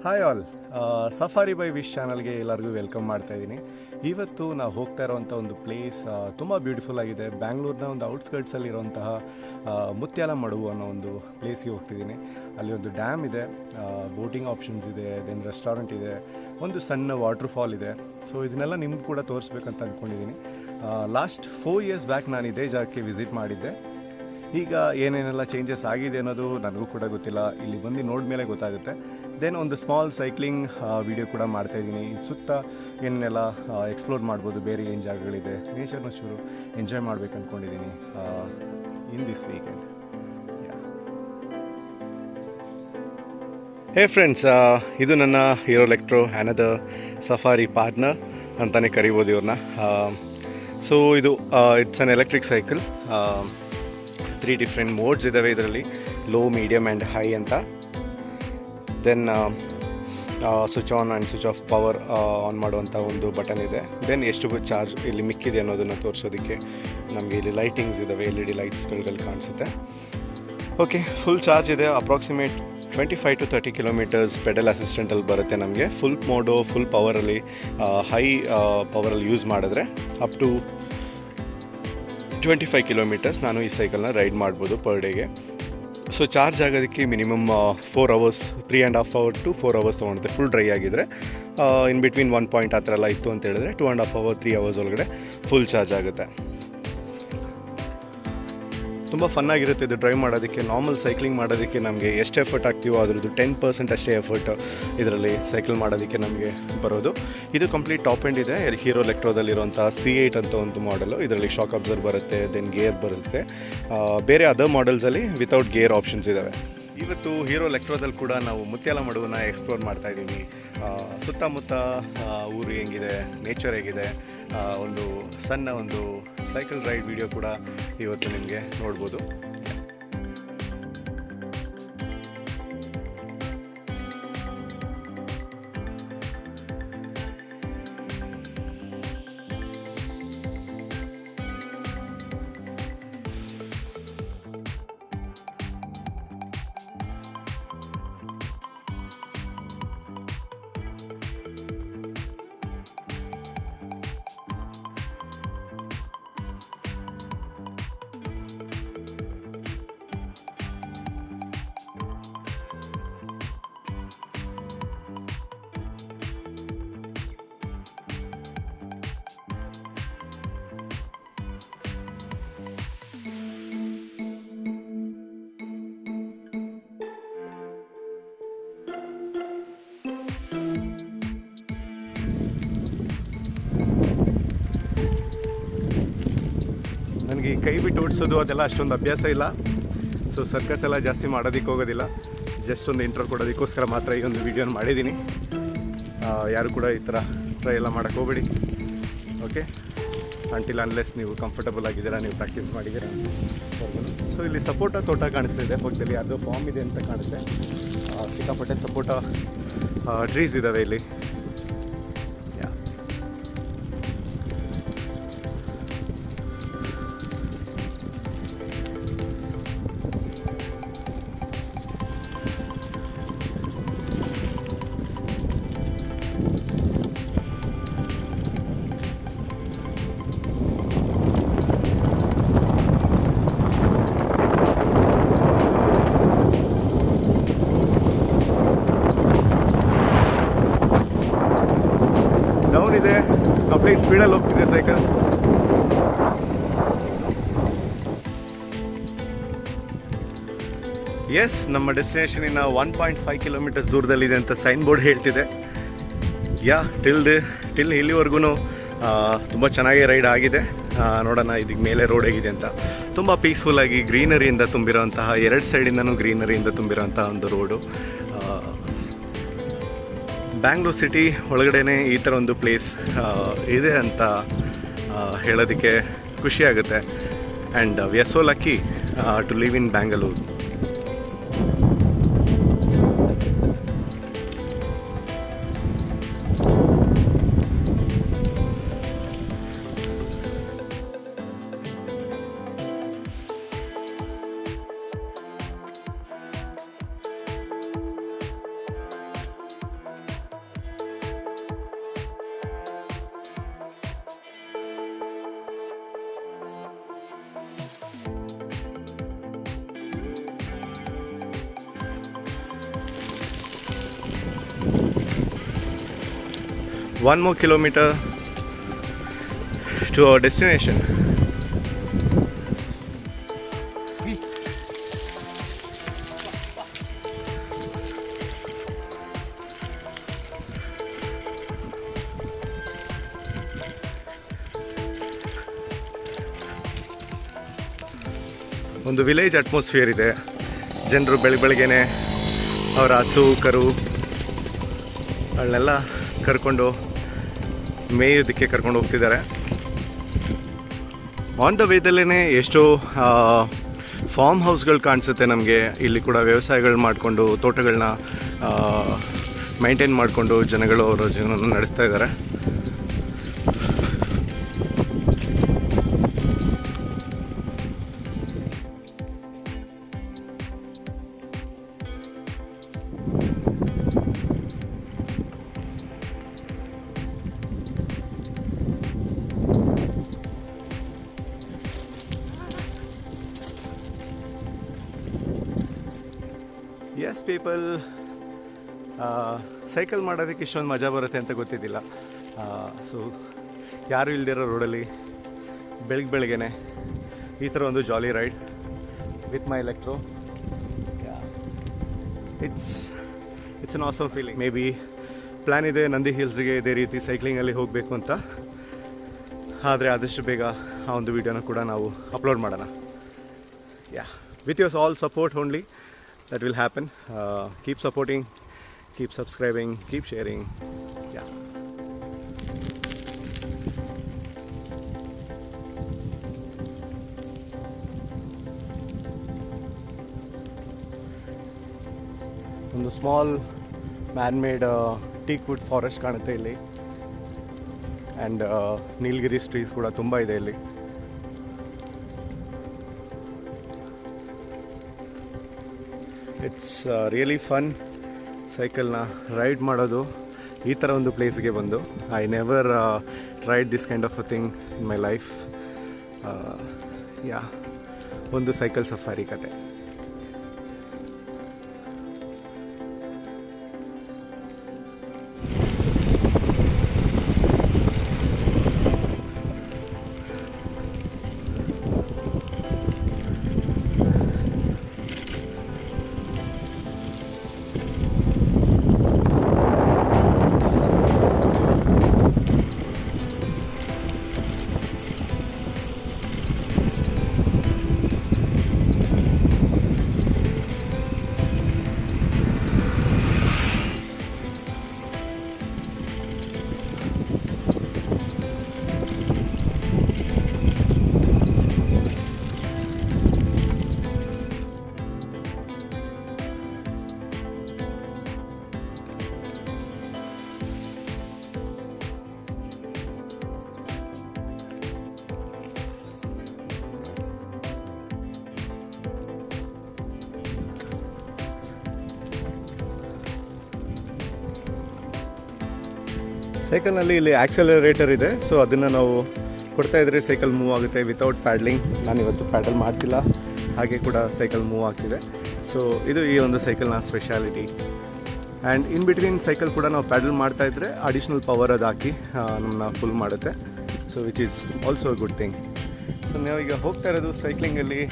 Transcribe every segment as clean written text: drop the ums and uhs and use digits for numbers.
Hi all, safari by wish ಚಾನಲ್ಗೆ ಎಲ್ಲರಿಗೂ welcome ಮಾಡ್ತಾ ಇದ್ದೀನಿ. ಇವತ್ತು ನಾವು ಹೋಗ್ತಾ ಇರೋವಂಥ ಒಂದು ಪ್ಲೇಸ್ ತುಂಬ ಬ್ಯೂಟಿಫುಲ್ ಆಗಿದೆ. ಬ್ಯಾಂಗ್ಳೂರಿನ ಒಂದು ಔಟ್ಸ್ಕರ್ಟ್ಸಲ್ಲಿ ಇರೋಂತಹ ಮುತ್ಯಾಲ ಮಡುವು ಅನ್ನೋ ಒಂದು ಪ್ಲೇಸ್ಗೆ ಹೋಗ್ತಿದ್ದೀನಿ. ಅಲ್ಲಿ ಒಂದು ಡ್ಯಾಮ್ ಇದೆ, ಬೋಟಿಂಗ್ ಆಪ್ಷನ್ಸ್ ಇದೆ, ದೆನ್ ರೆಸ್ಟೋರೆಂಟ್ ಇದೆ, ಒಂದು ಸಣ್ಣ ವಾಟರ್ ಫಾಲ್ ಇದೆ. ಸೊ ಇದನ್ನೆಲ್ಲ ನಿಮ್ಗೆ ಕೂಡ ತೋರಿಸ್ಬೇಕಂತ ಅಂದ್ಕೊಂಡಿದ್ದೀನಿ. ಲಾಸ್ಟ್ 4 ಇಯರ್ಸ್ ಬ್ಯಾಕ್ ನಾನು ಇದೇ ಜಾಗಕ್ಕೆ ವಿಸಿಟ್ ಮಾಡಿದ್ದೆ. ಈಗ ಏನೇನೆಲ್ಲ ಚೇಂಜಸ್ ಆಗಿದೆ ಅನ್ನೋದು ನನಗೂ ಕೂಡ ಗೊತ್ತಿಲ್ಲ, ಇಲ್ಲಿ ಬಂದು ನೋಡಿದ್ಮೇಲೆ ಗೊತ್ತಾಗುತ್ತೆ. ದೆನ್ ಒಂದು ಸ್ಮಾಲ್ ಸೈಕ್ಲಿಂಗ್ ವಿಡಿಯೋ ಕೂಡ ಮಾಡ್ತಾಯಿದ್ದೀನಿ. ಇದು ಸುತ್ತ ಏನೇನೆಲ್ಲ ಎಕ್ಸ್ಪ್ಲೋರ್ ಮಾಡ್ಬೋದು, ಬೇರೆ ಏನು ಜಾಗಗಳಿದೆ, ನೇಚರ್ನ ಚೂರು ಎಂಜಾಯ್ ಮಾಡ್ಬೇಕು ಅಂದ್ಕೊಂಡಿದ್ದೀನಿ in this weekend. Hey friends, ಇದು ನನ್ನ hero electro another safari partner ಅಂತಲೇ ಕರಿಬೋದು ಇವ್ರನ್ನ. ಸೊ ಇದು it's an electric cycle. 3 different modes ಇದ್ದಾವೆ ಇದರಲ್ಲಿ, ಲೋ, ಮೀಡಿಯಮ್ ಆ್ಯಂಡ್ ಹೈ ಅಂತ. Then switch on and switch off power on ಮಾಡುವಂಥ ಒಂದು ಬಟನ್ ಇದೆ. ದೆನ್ ಎಷ್ಟು ಚಾರ್ಜ್ ಇಲ್ಲಿ ಮಿಕ್ಕಿದೆ ಅನ್ನೋದನ್ನು ತೋರಿಸೋದಕ್ಕೆ ನಮಗೆ ಇಲ್ಲಿ ಲೈಟಿಂಗ್ಸ್ ಇದ್ದಾವೆ, LED ಲೈಟ್ಸ್ಗಳಲ್ಲಿ ಕಾಣಿಸುತ್ತೆ. ಓಕೆ, ಫುಲ್ ಚಾರ್ಜ್ ಇದೆ. ಅಪ್ರಾಕ್ಸಿಮೇಟ್ 25 to 30 ಕಿಲೋಮೀಟರ್ಸ್ ಪೆಡಲ್ ಅಸಿಸ್ಟೆಂಟಲ್ಲಿ ಬರುತ್ತೆ ನಮಗೆ. ಫುಲ್ ಮೋಡು, ಫುಲ್ ಪವರಲ್ಲಿ, ಹೈ ಪವರಲ್ಲಿ ಯೂಸ್ ಮಾಡಿದ್ರೆ ಅಪ್ ಟು 25 ಕಿಲೋಮೀಟರ್ಸ್ ನಾನು ಈ ಸೈಕಲ್ನ ರೈಡ್ ಮಾಡ್ಬೋದು ಪರ್ ಡೇಗೆ. ಸೊ ಚಾರ್ಜ್ ಆಗೋದಕ್ಕೆ minimum 4 hours, 3.5 hour to 4 hours ತೊಗೊಳುತ್ತೆ. ಫುಲ್ ಡ್ರೈ ಆಗಿದ್ದರೆ ಇನ್ ಬಿಟ್ವೀನ್ 1 point ಆ ಥರ ಎಲ್ಲ ಇತ್ತು ಅಂತ ಹೇಳಿದ್ರೆ 2.5 hour, 3 hours ಒಳಗಡೆ ಫುಲ್ ಚಾರ್ಜ್ ಆಗುತ್ತೆ. ತುಂಬ ಫನ್ನಾಗಿರುತ್ತೆ ಇದು ಡ್ರೈವ್ ಮಾಡೋದಕ್ಕೆ. ನಾರ್ಮಲ್ ಸೈಕ್ಲಿಂಗ್ ಮಾಡೋದಕ್ಕೆ ನಮಗೆ ಎಷ್ಟು ಎಫರ್ಟ್ ಆಗ್ತೀವೋ ಅದರದ್ದು 10% ಅಷ್ಟೇ ಎಫರ್ಟ್ ಇದರಲ್ಲಿ ಸೈಕಲ್ ಮಾಡೋದಕ್ಕೆ ನಮಗೆ ಬರೋದು. ಇದು ಕಂಪ್ಲೀಟ್ ಟಾಪ್ ಎಂಡ್ ಇದೆ. ಹೀರೋ ಎಲೆಕ್ಟ್ರೋದಲ್ಲಿರುವಂಥ C8 ಅಂತ ಒಂದು ಮಾಡೆಲು. ಇದರಲ್ಲಿ ಶಾಕ್ ಅಬ್ಸರ್ವ್ ಬರುತ್ತೆ, ದೆನ್ ಗೇರ್ ಬರುತ್ತೆ. ಬೇರೆ ಅದರ್ ಮಾಡೆಲ್ಸಲ್ಲಿ ವಿತೌಟ್ ಗೇರ್ ಆಪ್ಷನ್ಸ್ ಇದ್ದಾವೆ. ಇವತ್ತು ಹೀರೋ ಎಲೆಕ್ಟ್ರೋದಲ್ಲಿ ಕೂಡ ನಾವು ಮುತ್ಯಾಲ ಮಡುವನ್ನ ಎಕ್ಸ್ಪ್ಲೋರ್ ಮಾಡ್ತಾ ಇದ್ದೀವಿ. ಸುತ್ತಮುತ್ತ ಊರು ಹೆಂಗಿದೆ, ನೇಚರ್ ಹೇಗಿದೆ, ಒಂದು ಸಣ್ಣ ಒಂದು ಸೈಕಲ್ ರೈಡ್ ವಿಡಿಯೋ ಕೂಡ ಇವತ್ತು ನಿಮಗೆ ನೋಡ್ಬೋದು. ನನಗೆ ಕೈ ಬಿಟ್ಟು ಓಡಿಸೋದು ಅದೆಲ್ಲ ಅಷ್ಟೊಂದು ಅಭ್ಯಾಸ ಇಲ್ಲ. ಸೊ ಸರ್ಕಸ್ ಎಲ್ಲ ಜಾಸ್ತಿ ಮಾಡೋದಕ್ಕೆ ಹೋಗೋದಿಲ್ಲ. ಜಸ್ಟ್ ಒಂದು ಇಂಟ್ರೋ ಕೊಡೋದಕ್ಕೋಸ್ಕರ ಮಾತ್ರ ಈ ಒಂದು ವೀಡಿಯೋನ ಮಾಡಿದ್ದೀನಿ. ಯಾರು ಕೂಡ ಈ ಥರ ಟ್ರೈ ಎಲ್ಲ ಮಾಡೋಕ್ಕೆ ಹೋಗಬೇಡಿ. ಓಕೆ, ಅಂಟಿಲ್ ಅನ್ಲೆಸ್ ನೀವು ಕಂಫರ್ಟಬಲ್ ಆಗಿದ್ದೀರಾ, ನೀವು ಪ್ರಾಕ್ಟೀಸ್ ಮಾಡಿದ್ದೀರಾ. ಸೊ ಇಲ್ಲಿ ಸಪೋಟ ತೋಟ ಕಾಣಿಸ್ತಿದೆ ಪಕ್ಕದಲ್ಲಿ, ಅದು ಫಾರ್ಮ್ ಇದೆ ಅಂತ ಕಾಣುತ್ತೆ. ಸಿಕ್ಕಾಪಟ್ಟೆ ಸಪೋಟ ಟ್ರೀಸ್ ಇದ್ದಾವೆ ಇಲ್ಲಿ. ಡೌನ್ ಇದೆ, ಕಂಪ್ಲೀಟ್ ಸ್ಪೀಡಲ್ಲಿ ಹೋಗ್ತಿದೆ ಸೈಕಲ್. ಎಸ್, ನಮ್ಮ ಡೆಸ್ಟಿನೇಷನಿನ 1.5 ಕಿಲೋಮೀಟರ್ಸ್ ದೂರದಲ್ಲಿದೆ ಅಂತ ಸೈನ್ ಬೋರ್ಡ್ ಹೇಳ್ತಿದೆ. ಟಿಲ್ ಇಲ್ಲಿವರೆಗೂ ತುಂಬ ಚೆನ್ನಾಗಿ ರೈಡ್ ಆಗಿದೆ. ನೋಡೋಣ ಇದಕ್ಕೆ ಮೇಲೆ ರೋಡ್ ಹೇಗಿದೆ ಅಂತ. ತುಂಬ ಪೀಸ್ಫುಲ್ಲಾಗಿ ಗ್ರೀನರಿಯಿಂದ ತುಂಬಿರೋಂತಹ, 2 ಸೈಡಿಂದನೂ ಗ್ರೀನರಿಯಿಂದ ತುಂಬಿರೋಂಥ ಒಂದು ರೋಡು. ಬ್ಯಾಂಗ್ಳೂರ್ ಸಿಟಿ ಒಳಗಡೆ ಈ ಥರ ಒಂದು ಪ್ಲೇಸ್ ಇದೆ ಅಂತ ಹೇಳೋದಕ್ಕೆ ಖುಷಿಯಾಗುತ್ತೆ. And we are so lucky to live in Bangalore. 1 more kilometer to our destination. ಒಂದು ವಿಲೇಜ್ ಅಟ್ಮಾಸ್ಫಿಯರ್ ಇದೆ. ಜನರು ಬೆಳಗ್ಗೆನೆ ಅವರ ಹಸು ಕರು ಅವನ್ನೆಲ್ಲ ಕರ್ಕೊಂಡು ಮೇಯೋದಕ್ಕೆ ಕರ್ಕೊಂಡು ಹೋಗ್ತಿದ್ದಾರೆ. ಆನ್ ದ ವೇದಲ್ಲೇ ಎಷ್ಟೋ ಫಾರ್ಮ್ ಹೌಸ್ಗಳು ಕಾಣಿಸುತ್ತೆ ನಮಗೆ. ಇಲ್ಲಿ ಕೂಡ ವ್ಯವಸಾಯಗಳು ಮಾಡಿಕೊಂಡು ತೋಟಗಳನ್ನ ಮೈಂಟೈನ್ ಮಾಡಿಕೊಂಡು ಜನಗಳು ಅವರ ಜೀವನ ನಡೆಸ್ತಾ ಇದ್ದಾರೆ. ಎಸ್ ಪೀಪಲ್, ಸೈಕಲ್ ಮಾಡೋದಕ್ಕೆ ಇಷ್ಟೊಂದು ಮಜಾ ಬರುತ್ತೆ ಅಂತ ಗೊತ್ತಿದ್ದಿಲ್ಲ. ಸೊ ಯಾರು ಇಲ್ದಿರೋ ರೋಡಲ್ಲಿ ಬೆಳಗ್ಗೆನೆ ಈ ಥರ ಒಂದು jolly ride with my electro, it's an awesome feeling. Maybe plan ಇದೆ ನಂದಿ ಹಿಲ್ಸ್ಗೆ ಇದೇ ರೀತಿ ಸೈಕ್ಲಿಂಗಲ್ಲಿ ಹೋಗಬೇಕು ಅಂತ. ಆದರೆ ಆದಷ್ಟು ಬೇಗ ಆ ಒಂದು ವಿಡಿಯೋನ ಕೂಡ ನಾವು ಅಪ್ಲೋಡ್ ಮಾಡೋಣ. With your all support only that will happen. Keep supporting, keep subscribing, keep sharing. ಒಂದು small man made teak wood forest ಕಾಣುತ್ತೆ ಇಲ್ಲಿ. ಆ್ಯಂಡ್ ನೀಲಗಿರೀಸ್ ಟ್ರೀಸ್ ಕೂಡ ತುಂಬ ಇದೆ ಇಲ್ಲಿ. ಇಟ್ಸ್ ರಿಯಲಿ ಫನ್ ಸೈಕಲ್ನ ರೈಡ್ ಮಾಡೋದು ಈ ಥರ ಒಂದು ಪ್ಲೇಸ್ಗೆ ಬಂದು. I never tried this kind of a thing in my life. ಒಂದು ಸೈಕಲ್ ಸಫಾರಿ ಕತೆ. ಸೈಕಲ್ನಲ್ಲಿ ಇಲ್ಲಿ ಆಕ್ಸಲರೇಟರ್ ಇದೆ. ಸೊ ಅದನ್ನು ನಾವು ಕೊಡ್ತಾ ಇದ್ರೆ ಸೈಕಲ್ ಮೂವ್ ಆಗುತ್ತೆ ವಿತೌಟ್ ಪ್ಯಾಡ್ಲಿಂಗ್. ನಾನಿವತ್ತು ಪ್ಯಾಡಲ್ ಮಾಡ್ತಿಲ್ಲ, ಹಾಗೆ ಕೂಡ ಸೈಕಲ್ ಮೂವ್ ಆಗ್ತಿದೆ. ಸೊ ಇದು ಈ ಒಂದು ಸೈಕಲ್ನ speciality. And in between cycle ಕೂಡ ನಾವು ಪ್ಯಾಡಲ್ ಮಾಡ್ತಾಯಿದ್ರೆ ಅಡಿಷ್ನಲ್ ಪವರ್ ಅದು ಹಾಕಿ ನಮ್ಮನ್ನ ಫುಲ್ ಮಾಡುತ್ತೆ. So which is also a good thing. So ನಾವೀಗ ಹೋಗ್ತಾ ಇರೋದು ಸೈಕ್ಲಿಂಗಲ್ಲಿ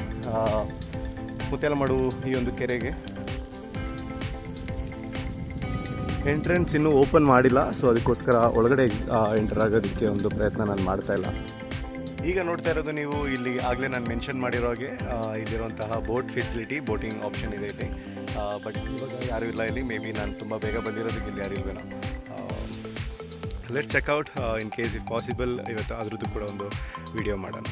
ಮುತ್ಯಾಲಮಡು ಈ ಒಂದು ಕೆರೆಗೆ. ಎಂಟ್ರೆನ್ಸ್ ಇನ್ನೂ ಓಪನ್ ಮಾಡಿಲ್ಲ, ಸೊ ಅದಕ್ಕೋಸ್ಕರ ಒಳಗಡೆ ಎಂಟರ್ ಆಗೋದಕ್ಕೆ ಒಂದು ಪ್ರಯತ್ನ ನಾನು ಮಾಡ್ತಾಯಿಲ್ಲ. ಈಗ ನೋಡ್ತಾ ಇರೋದು ನೀವು ಇಲ್ಲಿ ಆಗಲೇ ನಾನು ಮೆನ್ಷನ್ ಮಾಡಿರೋ ಹಾಗೆ ಇಲ್ಲಿರುವಂತಹ ಬೋಟ್ ಫೆಸಿಲಿಟಿ, ಬೋಟಿಂಗ್ ಆಪ್ಷನ್ ಇದೆ ಇಲ್ಲಿ. ಬಟ್ ಇವಾಗ ಯಾರೂ ಇಲ್ಲ ಇಲ್ಲಿ. ಮೇ ಬಿ ನಾನು ತುಂಬ ಬೇಗ ಬಂದಿರೋದಕ್ಕೆ ಇಲ್ಲಿ ಯಾರು ಇಲ್ವೇನೋ. Let's check out. In case if possible ಇವತ್ತು ಅದ್ರದ್ದು ಕೂಡ ಒಂದು ವಿಡಿಯೋ ಮಾಡೋಣ.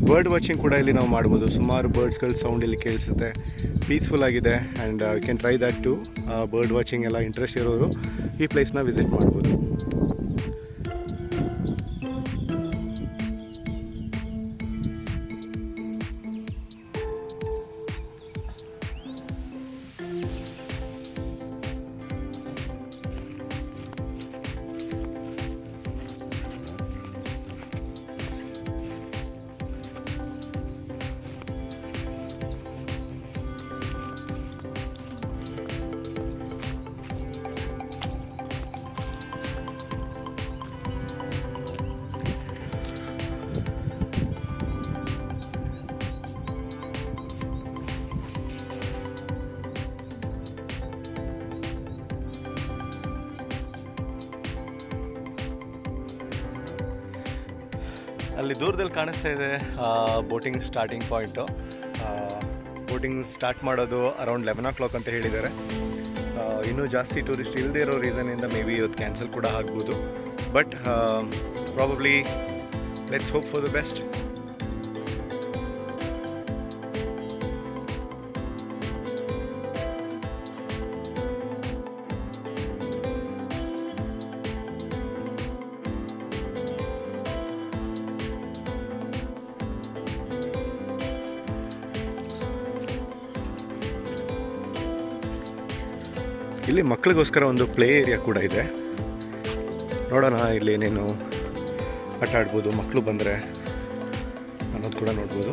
ಬರ್ಡ್ ವಾಚಿಂಗ್ ಕೂಡ ಇಲ್ಲಿ ನಾವು ಮಾಡ್ಬೋದು. ಸುಮಾರು ಬರ್ಡ್ಸ್ಗಳ ಸೌಂಡ್ ಇಲ್ಲಿ ಕೇಳಿಸುತ್ತೆ. ಪೀಸ್ಫುಲ್ ಆಗಿದೆ and you can try that too. Bird watching ಎಲ್ಲ ಇಂಟ್ರೆಸ್ಟ್ ಇರೋರು ಈ ಪ್ಲೇಸ್ನ ವಿಸಿಟ್ ಮಾಡ್ಬೋದು. ಅಲ್ಲಿ ದೂರದಲ್ಲಿ ಕಾಣಿಸ್ತಾ ಇದೆ boating starting point. Boating start ಮಾಡೋದು ಅರೌಂಡ್ 11 o'clock ಅಂತ ಹೇಳಿದ್ದಾರೆ. ಇನ್ನೂ ಜಾಸ್ತಿ ಟೂರಿಸ್ಟ್ ಇಲ್ಲದೇ ಇರೋ ರೀಸನಿಂದ ಮೇ ಬಿ ಇವತ್ತು ಕ್ಯಾನ್ಸಲ್ ಕೂಡ ಆಗ್ಬೋದು. But probably let's hope for the best. ಇಲ್ಲಿ ಮಕ್ಕಳಿಗೋಸ್ಕರ ಒಂದು ಪ್ಲೇ ಏರಿಯಾ ಕೂಡ ಇದೆ. ನೋಡೋಣ ಇಲ್ಲಿ ಏನೇನು ಆಟ ಆಡ್ಬೋದು ಮಕ್ಕಳು ಬಂದರೆ ಅನ್ನೋದು ಕೂಡ ನೋಡ್ಬೋದು.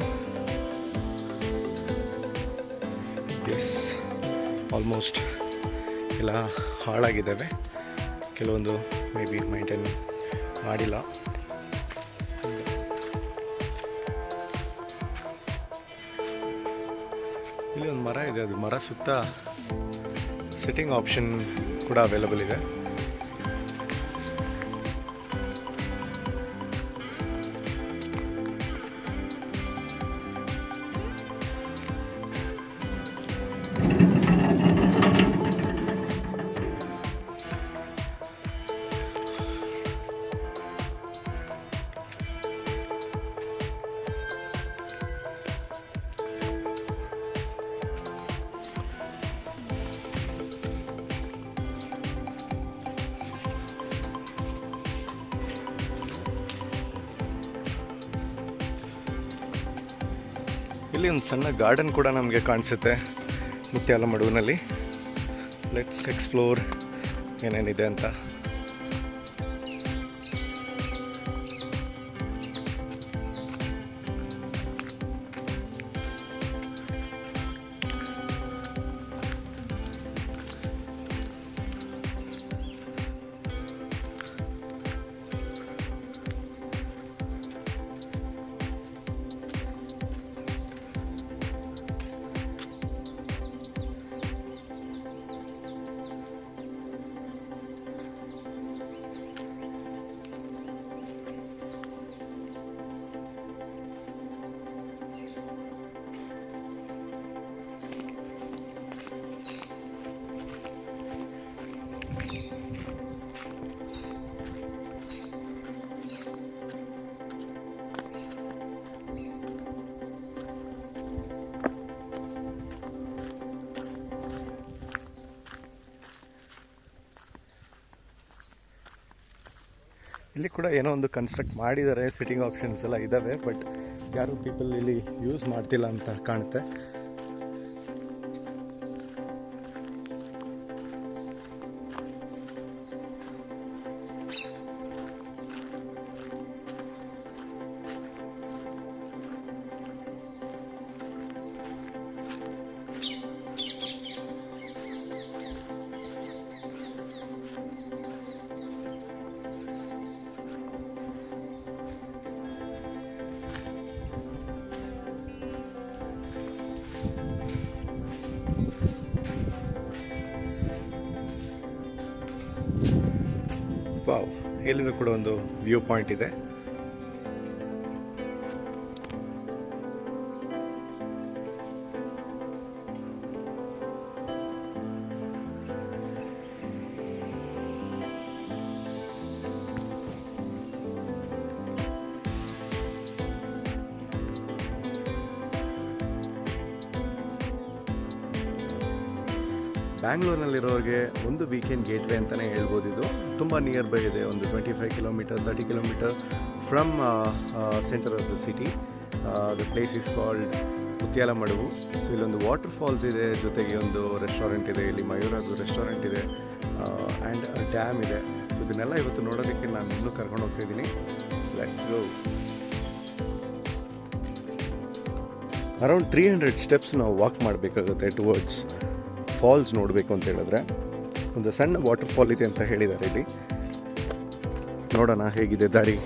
ಎಸ್, ಆಲ್ಮೋಸ್ಟ್ ಎಲ್ಲ ಹಾಳಾಗಿದ್ದಾವೆ. ಕೆಲವೊಂದು ಮೇ ಬಿ ಮೈಂಟೈನ್ ಮಾಡಿಲ್ಲ. ಇಲ್ಲಿ ಒಂದು ಮರ ಇದೆ, ಅದು ಮರ ಸುತ್ತ ಸಿಟ್ಟಿಂಗ್ ಆಪ್ಷನ್ ಕೂಡ ಅವೈಲಬಲ್ ಇದೆ. ಇಲ್ಲಿ ಒಂದು ಸಣ್ಣ ಗಾರ್ಡನ್ ಕೂಡ ನಮಗೆ ಕಾಣಿಸುತ್ತೆ ಮುತ್ಯಾಲಮಡುವಿನಲ್ಲಿ. ಲೆಟ್ಸ್ ಎಕ್ಸ್ಪ್ಲೋರ್ ಏನೇನಿದೆ ಅಂತ. ಇಲ್ಲಿ ಕೂಡ ಏನೋ ಒಂದು ಕನ್ಸ್ಟ್ರಕ್ಟ್ ಮಾಡಿದ್ದಾರೆ, ಸಿಟ್ಟಿಂಗ್ ಆಪ್ಷನ್ಸ್ ಎಲ್ಲ ಇದ್ದಾವೆ. ಬಟ್ ಯಾರು ಪೀಪಲ್ ಇಲ್ಲಿ ಯೂಸ್ ಮಾಡ್ತಿಲ್ಲ ಅಂತ ಕಾಣುತ್ತೆ. ವಾವ್, ಇಲ್ಲಿಂದ ಕೂಡ ಒಂದು ವ್ಯೂ ಪಾಯಿಂಟ್ ಇದೆ. ಬ್ಯಾಂಗ್ಳೂರಿನಲ್ಲಿರೋರಿಗೆ ಒಂದು ವೀಕೆಂಡ್ ಗೇಟ್ವೇ ಅಂತಲೇ ಹೇಳ್ಬೋದು. ಇದು ತುಂಬ ನಿಯರ್ ಬೈ ಇದೆ, ಒಂದು 25 kilometre 30 kilometre from centre of the city. The place is called Muthyala Maduvu. So ಇಲ್ಲೊಂದು ವಾಟರ್ ಫಾಲ್ಸ್ ಇದೆ, ಜೊತೆಗೆ ಒಂದು ರೆಸ್ಟೋರೆಂಟ್ ಇದೆ, ಇಲ್ಲಿ ಮಯೂರದ್ದು ರೆಸ್ಟೋರೆಂಟ್ ಇದೆ ಆ್ಯಂಡ್ ಡ್ಯಾಮ್ ಇದೆ. ಸೊ ಇದನ್ನೆಲ್ಲ ಇವತ್ತು ನೋಡೋದಕ್ಕೆ ನಾನು ಇನ್ನೂ ಕರ್ಕೊಂಡು ಹೋಗ್ತಾಯಿದ್ದೀನಿ. Let's go. ಅರೌಂಡ್ 300 ಸ್ಟೆಪ್ಸ್ ನಾವು ವಾಕ್ ಮಾಡಬೇಕಾಗುತ್ತೆ ಟುವರ್ಡ್ಸ್ ಫಾಲ್ಸ್ ನೋಡಬೇಕು ಅಂತ ಹೇಳಿದ್ರೆ. ಒಂದು ಸಣ್ಣ ವಾಟರ್ ಫಾಲ್ ಇದೆ ಅಂತ ಹೇಳಿದ್ದಾರೆ ಇಲ್ಲಿ. ನೋಡೋಣ ಹೇಗಿದೆ ದಾರಿ.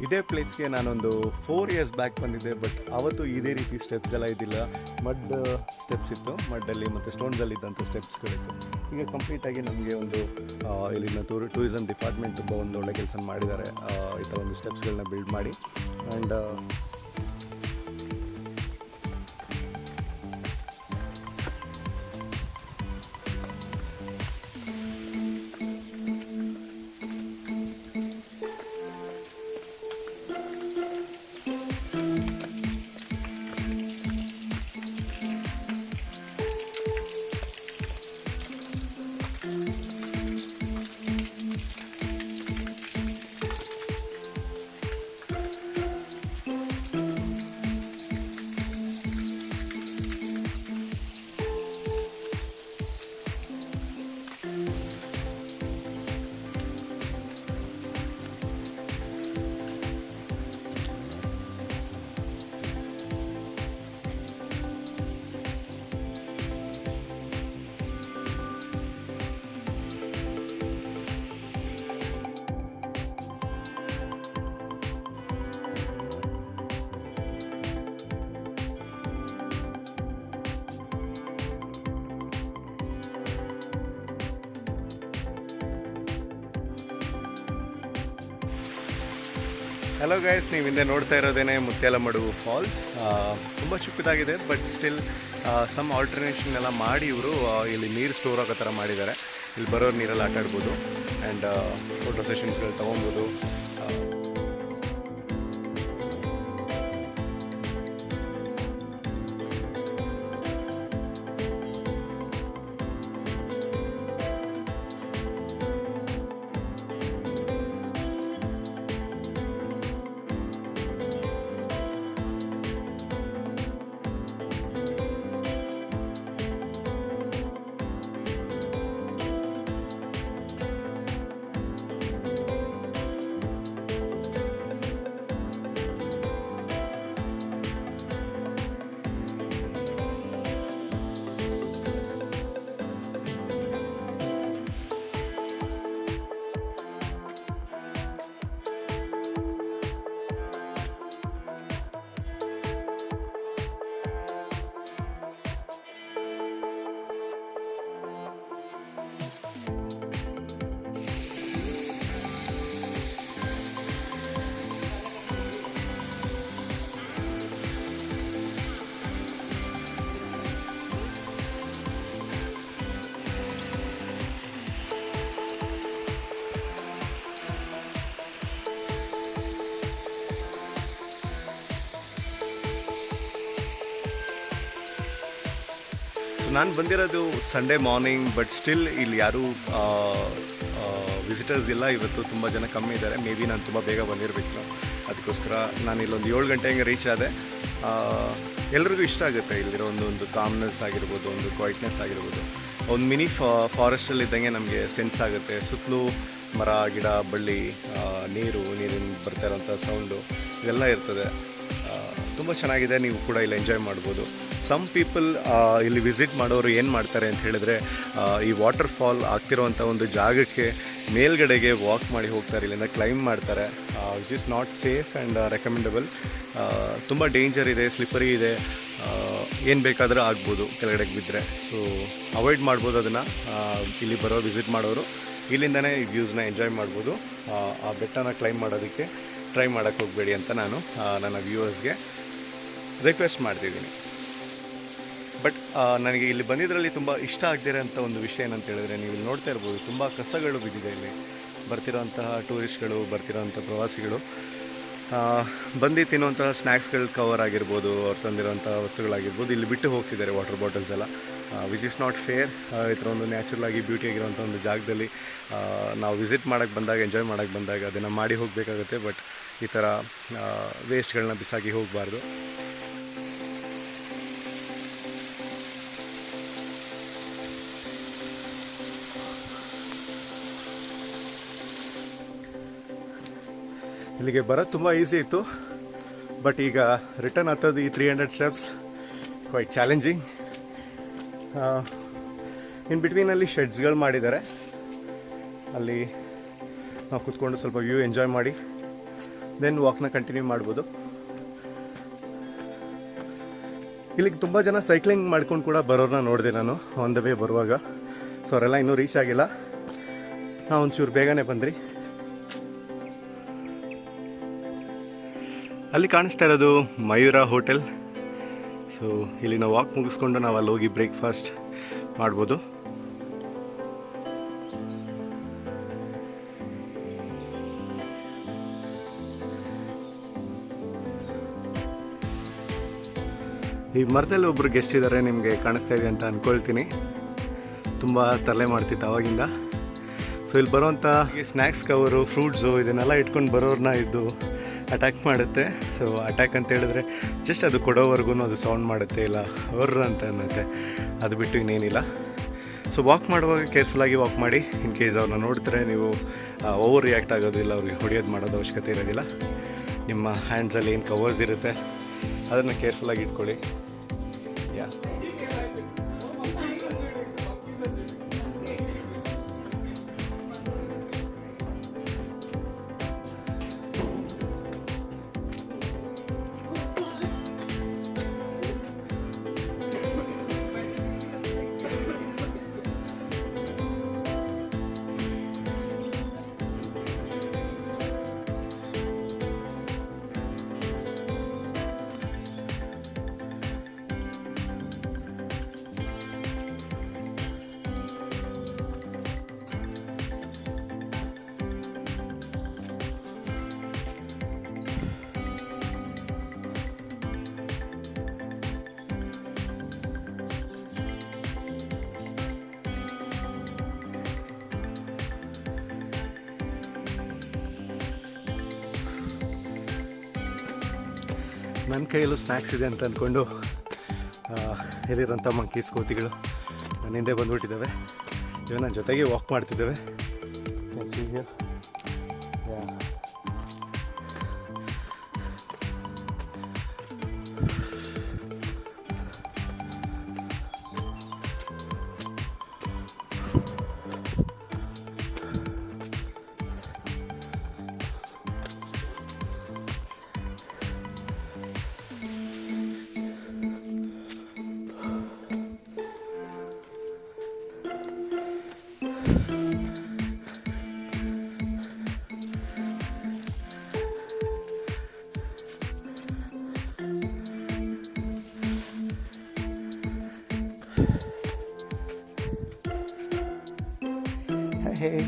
ಇದೇ ಪ್ಲೇಸ್ಗೆ ನಾನೊಂದು 4 ಇಯರ್ಸ್ ಬ್ಯಾಕ್ ಬಂದಿದ್ದೆ, ಬಟ್ ಅವತ್ತು ಇದೇ ರೀತಿ ಸ್ಟೆಪ್ಸ್ ಎಲ್ಲ ಇದ್ದಿಲ್ಲ. ಮಡ್ ಸ್ಟೆಪ್ಸ್ ಇತ್ತು, ಮಡ್ಡಲ್ಲಿ ಮತ್ತು ಸ್ಟೋನ್ಸಲ್ಲಿ ಇದ್ದಂಥ ಸ್ಟೆಪ್ಸ್ಗಳಿತ್ತು. ಈಗ ಕಂಪ್ಲೀಟಾಗಿ ನಮಗೆ ಒಂದು ಇಲ್ಲಿನ ಟೂರಿಸಮ್ ಡಿಪಾರ್ಟ್ಮೆಂಟ್ ತುಂಬ ಒಂದು ಒಳ್ಳೆ ಕೆಲಸ ಮಾಡಿದ್ದಾರೆ. ಈ ಥರ ಒಂದು ಸ್ಟೆಪ್ಸ್ಗಳನ್ನ ಬಿಲ್ಡ್ ಮಾಡಿ ಆ್ಯಂಡ್ ಹಲೋ ಗೈಸ್, ನೀವು ಹಿಂದೆ ನೋಡ್ತಾ ಇರೋದೇನೆ ಮುತ್ಯಾಲ ಮಡುವು ಫಾಲ್ಸ್. ತುಂಬ ಚಿಕ್ಕದಾಗಿದೆ, ಬಟ್ ಸ್ಟಿಲ್ ಸಮ್ ಆಲ್ಟರ್ನೇಷನ್ ಎಲ್ಲ ಮಾಡಿ ಇವರು ಇಲ್ಲಿ ನೀರು ಸ್ಟೋರ್ ಆಗೋ ಥರ ಮಾಡಿದ್ದಾರೆ. ಇಲ್ಲಿ ಬರೋರು ನೀರಲ್ಲಿ ಆಟ ಆಡ್ಬೋದು ಆ್ಯಂಡ್ ಫೋಟೋ ಸೆಷನ್ಸ್ಗಳು ತೊಗೊಬೋದು. ಸೊ ನಾನು ಬಂದಿರೋದು ಸಂಡೇ ಮಾರ್ನಿಂಗ್, ಬಟ್ ಸ್ಟಿಲ್ ಇಲ್ಲಿ ಯಾರೂ ವಿಸಿಟರ್ಸ್ ಇಲ್ಲ. ಇವತ್ತು ತುಂಬ ಜನ ಕಮ್ಮಿ ಇದ್ದಾರೆ. ಮೇ ಬಿ ನಾನು ತುಂಬ ಬೇಗ ಬಂದಿರಬೇಕು, ಅದಕ್ಕೋಸ್ಕರ ನಾನು ಇಲ್ಲೊಂದು 7 ಗಂಟೆ ಹಂಗೆ ರೀಚ್ ಆದೆ. ಎಲ್ರಿಗೂ ಇಷ್ಟ ಆಗುತ್ತೆ ಇಲ್ಲಿರೋ ಒಂದು ಕಾಮ್ನೆಸ್ ಆಗಿರ್ಬೋದು, ಒಂದು ಕ್ವೈಟ್ನೆಸ್ ಆಗಿರ್ಬೋದು. ಒಂದು ಮಿನಿ ಫಾರೆಸ್ಟಲ್ಲಿ ಇದ್ದಂಗೆ ನಮಗೆ ಸೆನ್ಸ್ ಆಗುತ್ತೆ. ಸುತ್ತಲೂ ಮರ ಗಿಡ ಬಳ್ಳಿ, ನೀರಿನ ಬರ್ತಾ ಇರೋಂಥ ಸೌಂಡು ಇದೆಲ್ಲ ಇರ್ತದೆ. ತುಂಬ ಚೆನ್ನಾಗಿದೆ. ನೀವು ಕೂಡ ಇಲ್ಲಿ ಎಂಜಾಯ್ ಮಾಡ್ಬೋದು. ಸಮ್ ಪೀಪಲ್ ಇಲ್ಲಿ ವಿಸಿಟ್ ಮಾಡೋರು ಏನು ಮಾಡ್ತಾರೆ ಅಂತ ಹೇಳಿದ್ರೆ ಈ ವಾಟರ್ ಫಾಲ್ ಆಗ್ತಿರೋವಂಥ ಒಂದು ಜಾಗಕ್ಕೆ ಮೇಲ್ಗಡೆಗೆ ವಾಕ್ ಮಾಡಿ ಹೋಗ್ತಾರೆ, ಇಲ್ಲಿಂದ ಕ್ಲೈಂಬ್ ಮಾಡ್ತಾರೆ. Which is not safe and recommendable. ತುಂಬ ಡೇಂಜರ್ ಇದೆ, ಸ್ಲಿಪ್ಪರಿ ಇದೆ, ಏನು ಬೇಕಾದರೂ ಆಗ್ಬೋದು ಕೆಳಗಡೆಗೆ ಬಿದ್ದರೆ. ಸೊ ಅವಾಯ್ಡ್ ಮಾಡ್ಬೋದು ಅದನ್ನು. ಇಲ್ಲಿ ಬರೋ ವಿಸಿಟ್ ಮಾಡೋರು ಇಲ್ಲಿಂದನೇ ಈ ವ್ಯೂಸ್ನ ಎಂಜಾಯ್ ಮಾಡ್ಬೋದು. ಆ ಬೆಟ್ಟನ ಕ್ಲೈಂಬ್ ಮಾಡೋದಕ್ಕೆ ಟ್ರೈ ಮಾಡೋಕ್ಕೆ ಹೋಗಬೇಡಿ ಅಂತ ನಾನು ನನ್ನ ವ್ಯೂವರ್ಸ್ಗೆ ರಿಕ್ವೆಸ್ಟ್ ಮಾಡ್ತಿದ್ದೀನಿ. ಬಟ್ ನನಗೆ ಇಲ್ಲಿ ಬಂದಿದ್ದರಲ್ಲಿ ತುಂಬ ಇಷ್ಟ ಆಗದಿರೋ ಅಂಥ ಒಂದು ವಿಷಯ ಏನಂತ ಹೇಳಿದ್ರೆ, ನೀವು ಇಲ್ಲಿ ನೋಡ್ತಾ ಇರ್ಬೋದು ತುಂಬ ಕಸಗಳು ಬಿದ್ದಿದೆ. ಇಲ್ಲಿ ಬರ್ತಿರೋಂತಹ ಟೂರಿಸ್ಟ್ಗಳು, ಬರ್ತಿರೋಂಥ ಪ್ರವಾಸಿಗಳು ಬಂದು ತಿನ್ನುವಂತಹ ಸ್ನ್ಯಾಕ್ಸ್ಗಳು ಕವರ್ ಆಗಿರ್ಬೋದು, ಅವ್ರು ತಂದಿರೋಂಥ ವಸ್ತುಗಳಾಗಿರ್ಬೋದು ಇಲ್ಲಿ ಬಿಟ್ಟು ಹೋಗ್ತಿದ್ದಾರೆ, ವಾಟರ್ ಬಾಟಲ್ಸ್ ಎಲ್ಲ. Which is not fair. ಈ ಥರ ಒಂದು ನ್ಯಾಚುರಲ್ ಆಗಿ ಬ್ಯೂಟಿ ಆಗಿರೋಂಥ ಒಂದು ಜಾಗದಲ್ಲಿ ನಾವು ವಿಸಿಟ್ ಮಾಡೋಕ್ಕೆ ಬಂದಾಗ, ಎಂಜಾಯ್ ಮಾಡೋಕ್ಕೆ ಬಂದಾಗ ಅದನ್ನು ಮಾಡಿ ಹೋಗಬೇಕಾಗುತ್ತೆ. ಬಟ್ ಈ ಥರ ವೇಸ್ಟ್ಗಳನ್ನ ಬಿಸಾಕಿ ಹೋಗಬಾರ್ದು. ಇಲ್ಲಿಗೆ ಬರೋದು ತುಂಬ ಈಸಿ ಇತ್ತು. ಬಟ್ ಈಗ ರಿಟರ್ನ್ ಹತ್ತೋದು ಈ 300 ಸ್ಟೆಪ್ಸ್ ಕ್ವೈಟ್ ಚಾಲೆಂಜಿಂಗ್. ಇನ್ ಬಿಟ್ವೀನಲ್ಲಿ ಶೆಡ್ಸ್ಗಳು ಮಾಡಿದ್ದಾರೆ, ಅಲ್ಲಿ ನಾವು ಕೂತ್ಕೊಂಡು ಸ್ವಲ್ಪ ವ್ಯೂ ಎಂಜಾಯ್ ಮಾಡಿ ದೆನ್ ವಾಕ್ನ ಕಂಟಿನ್ಯೂ ಮಾಡ್ಬೋದು. ಇಲ್ಲಿಗೆ ತುಂಬ ಜನ ಸೈಕ್ಲಿಂಗ್ ಮಾಡ್ಕೊಂಡು ಕೂಡ ಬರೋರನ್ನ ನೋಡಿದೆ ನಾನು ಆನ್ ದ ವೇ ಬರುವಾಗ. ಸೊ ಅವರೆಲ್ಲ ಇನ್ನೂ ರೀಚ್ ಆಗಿಲ್ಲ, ನಾವು ಒಂಚೂರು ಬೇಗನೆ ಬಂದ್ರಿ. ಅಲ್ಲಿ ಕಾಣಿಸ್ತಾ ಇರೋದು ಮಯೂರ ಹೋಟೆಲ್. ಸೊ ಇಲ್ಲಿ ನಾವು ವಾಕ್ ಮುಗಿಸ್ಕೊಂಡು ನಾವು ಅಲ್ಲಿ ಹೋಗಿ ಬ್ರೇಕ್ಫಾಸ್ಟ್ ಮಾಡ್ಬೋದು. ಈ ಮರದಲ್ಲಿ ಒಬ್ಬರು ಗೆಸ್ಟ್ ಇದ್ದಾರೆ, ನಿಮಗೆ ಕಾಣಿಸ್ತಾ ಇದೆ ಅಂತ ಅಂದ್ಕೊಳ್ತೀನಿ. ತುಂಬ ತರಲೆ ಮಾಡ್ತಿತ್ತು ಅವಾಗಿಂದ. ಸೊ ಇಲ್ಲಿ ಬರೋವಂಥ ಸ್ನ್ಯಾಕ್ಸ್ ಕವರು, ಫ್ರೂಟ್ಸು ಇದನ್ನೆಲ್ಲ ಇಟ್ಕೊಂಡು ಬರೋರನ್ನ ಇದ್ದು ಅಟ್ಯಾಕ್ ಮಾಡುತ್ತೆ. ಸೊ ಅಟ್ಯಾಕ್ ಅಂತ ಹೇಳಿದ್ರೆ ಜಸ್ಟ್ ಅದು ಕೊಡೋವರೆಗೂ ಅದು ಸೌಂಡ್ ಮಾಡುತ್ತೆ, ಇಲ್ಲ ಅವ್ರ ಅಂತ ಅನ್ನತ್ತೆ, ಅದು ಬಿಟ್ಟು ಇನ್ನೇನಿಲ್ಲ. ಸೊ ವಾಕ್ ಮಾಡುವಾಗ ಕೇರ್ಫುಲ್ಲಾಗಿ ವಾಕ್ ಮಾಡಿ. ಇನ್ ಕೇಸ್ ಅವ್ರನ್ನ ನೋಡ್ತಾರೆ ನೀವು ಓವರ್ ರಿಯಾಕ್ಟ್ ಆಗೋದಿಲ್ಲ, ಅವ್ರಿಗೆ ಹೊಡೆಯೋದು ಮಾಡೋದು ಅವಶ್ಯಕತೆ ಇರೋದಿಲ್ಲ. ನಿಮ್ಮ ಹ್ಯಾಂಡ್ಸಲ್ಲಿ ಏನು ಕವರ್ಸ್ ಇರುತ್ತೆ ಅದನ್ನು ಕೇರ್ಫುಲ್ಲಾಗಿ ಇಟ್ಕೊಳ್ಳಿ. ಯಾ ನನ್ನ ಕೈಯಲ್ಲೂ ಸ್ನ್ಯಾಕ್ಸ್ ಇದೆ ಅಂತ ಅಂದ್ಕೊಂಡು ಇಲ್ಲಿರೋಂಥ ಮಂಕೀಸ್, ಕೋತಿಗಳು ನನ್ನ ಹಿಂದೆ ಬಂದುಬಿಟ್ಟಿದ್ದಾವೆ. ಇವು ನನ್ನ ಜೊತೆಗೆ walk ಮಾಡ್ತಿದ್ದಾವೆ. Hey.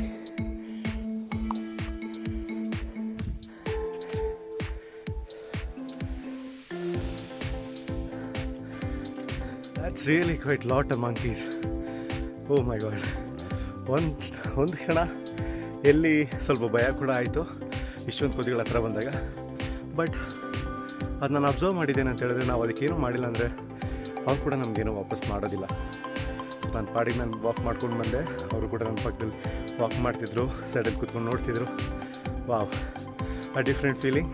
That's really quite a lot of monkeys. Oh my god. ಒಂದು ಕ್ಷಣ ಎಲ್ಲಿ ಸ್ವಲ್ಪ ಭಯ ಕೂಡ ಆಯಿತು ಇಷ್ಟೊಂದು ಕೋತಿಗಳ ಹತ್ರ ಬಂದಾಗ. ಬಟ್ ಅದು ನಾನು ಅಬ್ಸರ್ವ್ ಮಾಡಿದ್ದೇನೆ ಅಂತ ಹೇಳಿದ್ರೆ, ನಾವು ಅದಕ್ಕೇನು ಮಾಡಿಲ್ಲ ಅಂದರೆ ಅವ್ರು ಕೂಡ ನಮಗೇನು ವಾಪಸ್ ಮಾಡೋದಿಲ್ಲ. ನನ್ನ ಪಾಡಿಗೆ ನಾನು ವಾಕ್ ಮಾಡ್ಕೊಂಡು ಬಂದೆ, ಅವರು ಕೂಡ ನನ್ನ ಪಕ್ಕದಲ್ಲಿ ವಾಕ್ ಮಾಡ್ತಿದ್ರು, ಸೈಡಲ್ಲಿ ಕೂತ್ಕೊಂಡು ನೋಡ್ತಿದ್ರು. Wow, a different feeling.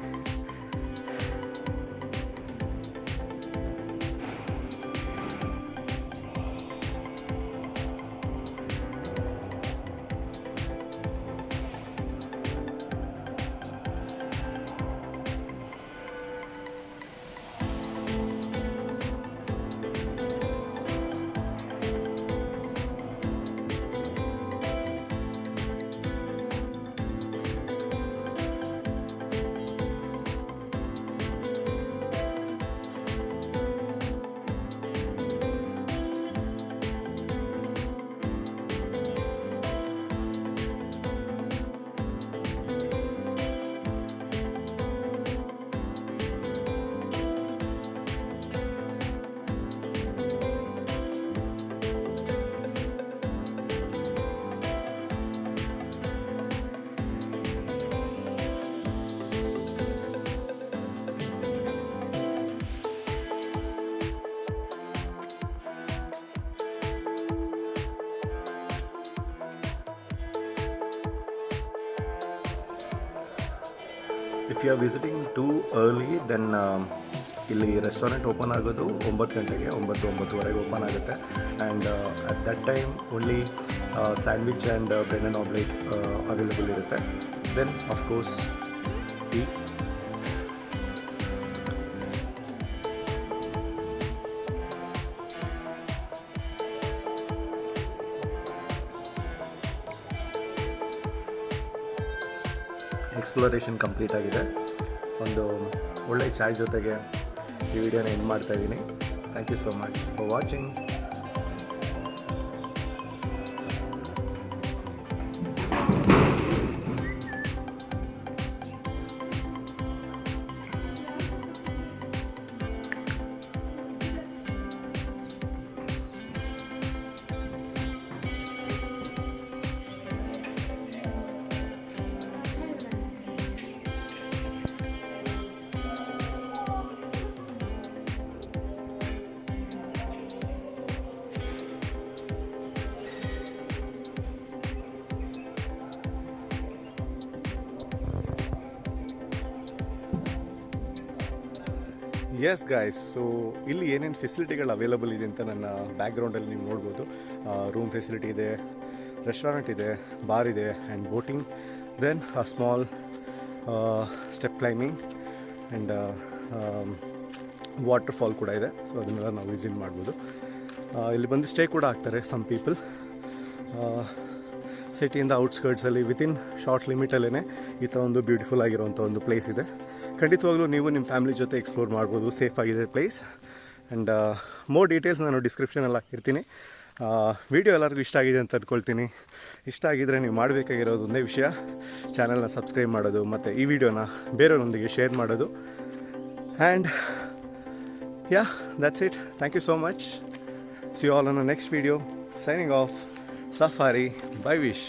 If you are visiting too early then ಇಲ್ಲಿ ರೆಸ್ಟೋರೆಂಟ್ ಓಪನ್ ಆಗೋದು 9 ಗಂಟೆಗೆ, 9-9:30 ಓಪನ್ ಆಗುತ್ತೆ. And at that time only sandwich and bread and omelette available ಇರುತ್ತೆ. Then of course tea. Exploration complete ಆಗಿದೆ. ಒಂದು ಒಳ್ಳೆಯ ಚಾಯ್ ಜೊತೆಗೆ ಈ ವಿಡಿಯೋನ ಎಂಡ್ ಮಾಡ್ತಾಯಿದ್ದೀನಿ. Thank you so much for watching. Yes guys, so ಇಲ್ಲಿ ಏನೇನು ಫೆಸಿಲಿಟಿಗಳು ಅವೈಲಬಲ್ ಇದೆ ಅಂತ ನನ್ನ ಬ್ಯಾಕ್ಗ್ರೌಂಡಲ್ಲಿ ನೀವು ನೋಡ್ಬೋದು. ರೂಮ್ ಫೆಸಿಲಿಟಿ ಇದೆ, ರೆಸ್ಟೋರೆಂಟ್ ಇದೆ, ಬಾರ್ ಇದೆ and boating, then small step climbing and water fall ಕೂಡ ಇದೆ. ಸೊ ಅದನ್ನೆಲ್ಲ ನಾವು ವಿಸಿಟ್ ಮಾಡ್ಬೋದು. ಇಲ್ಲಿ ಬಂದು ಸ್ಟೇ ಕೂಡ ಆಗ್ತಾರೆ ಸಮ್ ಪೀಪಲ್. ಸಿಟಿಯಿಂದ ಔಟ್ಸ್ಕರ್ಟ್ಸಲ್ಲಿ ವಿತಿನ್ ಶಾರ್ಟ್ ಲಿಮಿಟಲ್ಲೇ ಈ ಥರ ಒಂದು ಬ್ಯೂಟಿಫುಲ್ ಆಗಿರೋಂಥ ಒಂದು ಪ್ಲೇಸ್ ಇದೆ. ಖಂಡಿತವಾಗ್ಲೂ ನೀವು ನಿಮ್ಮ ಫ್ಯಾಮಿಲಿ ಜೊತೆ ಎಕ್ಸ್ಪ್ಲೋರ್ ಮಾಡ್ಬೋದು. ಸೇಫ್ ಆಗಿದೆ ಪ್ಲೇಸ್. ಆ್ಯಂಡ್ ಮೋರ್ ಡೀಟೇಲ್ಸ್ ನಾನು ಡಿಸ್ಕ್ರಿಪ್ಷನಲ್ಲಿ ಹಾಕಿರ್ತೀನಿ. ವಿಡಿಯೋ ಎಲ್ಲರಿಗೂ ಇಷ್ಟ ಆಗಿದೆ ಅಂತ ಅಂದ್ಕೊಳ್ತೀನಿ. ಇಷ್ಟ ಆಗಿದರೆ ನೀವು ಮಾಡಬೇಕಾಗಿರೋದು ಒಂದೇ ವಿಷಯ, ಚಾನಲ್ನ ಸಬ್ಸ್ಕ್ರೈಬ್ ಮಾಡೋದು ಮತ್ತು ಈ ವಿಡಿಯೋನ ಬೇರೆಯವರೊಂದಿಗೆ ಶೇರ್ ಮಾಡೋದು. And yeah, that's it. Thank you so much. See you all on the next video. Signing off. Safari by Vish.